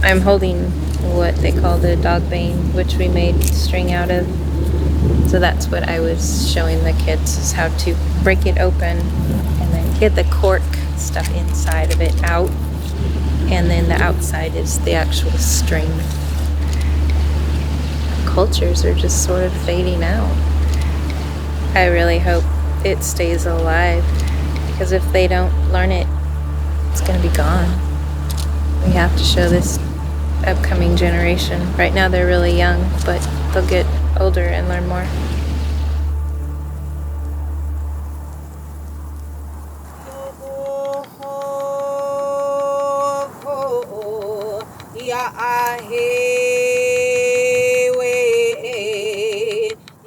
I'm holding what they call the Dogbane, which we made string out of. So that's what I was showing the kids, is how to break it open and then get the cork stuff inside of it out. And then the outside is the actual string. Cultures are just sort of fading out. I really hope it stays alive, because if they don't learn it, it's going to be gone. We have to show this upcoming generation. Right now they're really young, but they'll get older and learn more.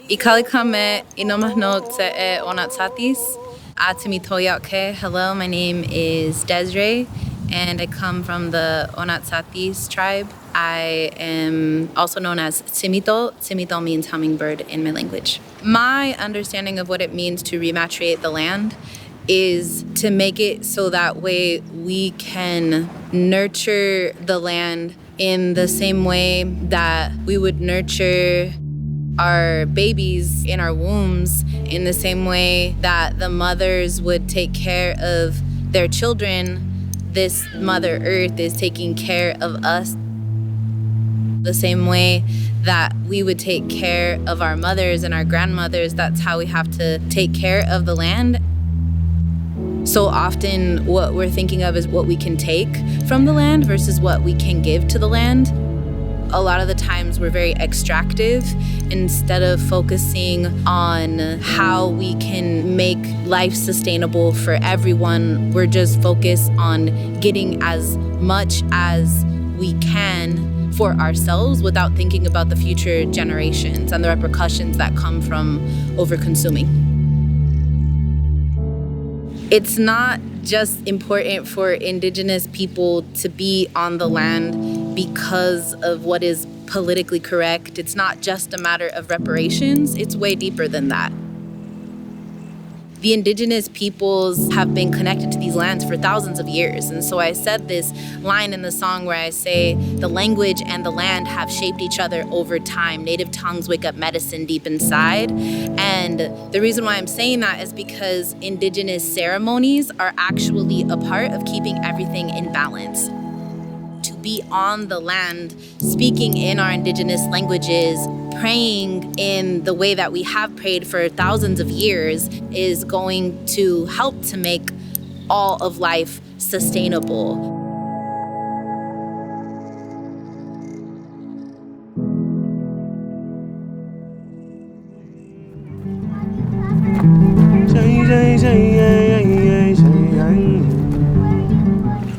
Ikalikame inomahno te Onatsatis. Tsimíto. Hello, my name is Desirae, and I come from the Onatsatis tribe. I am also known as Tsimíto. Tsimíto means hummingbird in my language. My understanding of what it means to rematriate the land is to make it so that way we can nurture the land in the same way that we would nurture our babies in our wombs, in the same way that the mothers would take care of their children. This Mother Earth is taking care of us the same way that we would take care of our mothers and our grandmothers. That's how we have to take care of the land. So often what we're thinking of is what we can take from the land versus what we can give to the land. A lot of the times we're very extractive instead of focusing on how we can make life sustainable for everyone. We're just focused on getting as much as we can for ourselves without thinking about the future generations and the repercussions that come from overconsuming. It's not just important for Indigenous people to be on the land because of what is politically correct. It's not just a matter of reparations. It's way deeper than that. The Indigenous peoples have been connected to these lands for thousands of years. And so I said this line in the song where I say, the language and the land have shaped each other over time. Native tongues wake up medicine deep inside. And the reason why I'm saying that is because Indigenous ceremonies are actually a part of keeping everything in balance. To be on the land, speaking in our Indigenous languages, praying in the way that we have prayed for thousands of years is going to help to make all of life sustainable.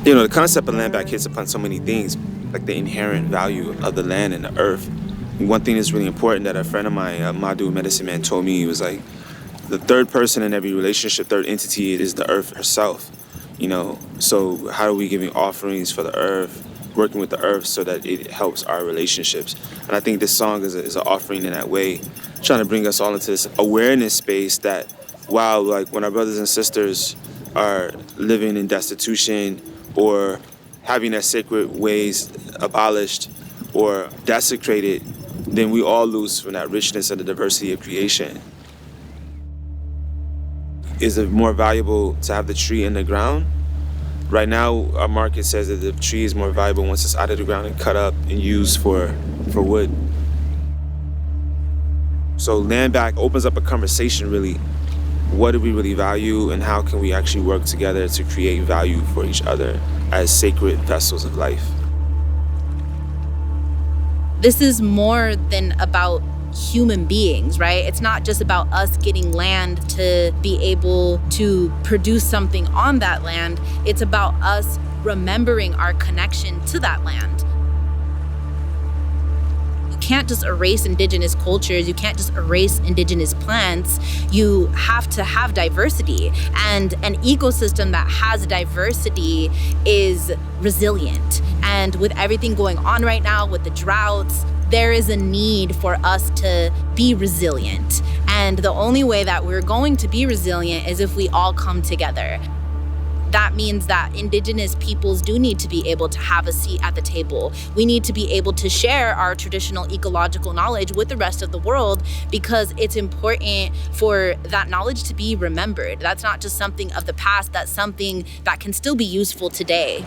You know, the concept of land back hits upon so many things, like the inherent value of the land and the earth. And one thing that's really important that a friend of mine, Madhu medicine man, told me, he was like, the third person in every relationship, third entity, is the earth herself. You know, so how are we giving offerings for the earth, working with the earth so that it helps our relationships? And I think this song is an offering in that way, trying to bring us all into this awareness space that, wow, like when our brothers and sisters are living in destitution or having their sacred ways abolished or desecrated, then we all lose from that richness and the diversity of creation. Is it more valuable to have the tree in the ground? Right now, our market says that the tree is more valuable once it's out of the ground and cut up and used for wood. So land back opens up a conversation, really. What do we really value, and how can we actually work together to create value for each other as sacred vessels of life? This is more than about human beings, right? It's not just about us getting land to be able to produce something on that land. It's about us remembering our connection to that land. You can't just erase Indigenous cultures. You can't just erase Indigenous plants. You have to have diversity. And an ecosystem that has diversity is resilient. And with everything going on right now, with the droughts, there is a need for us to be resilient. And the only way that we're going to be resilient is if we all come together. that means that indigenous peoples do need to be able to have a seat at the table. We need to be able to share our traditional ecological knowledge with the rest of the world, because it's important for that knowledge to be remembered. That's not just something of the past, that's something that can still be useful today.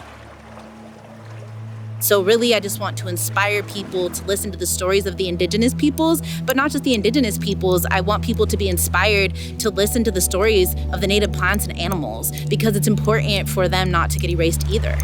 So really, I just want to inspire people to listen to the stories of the indigenous peoples, but not just the indigenous peoples. I want people to be inspired to listen to the stories of the native plants and animals, because it's important for them not to get erased either.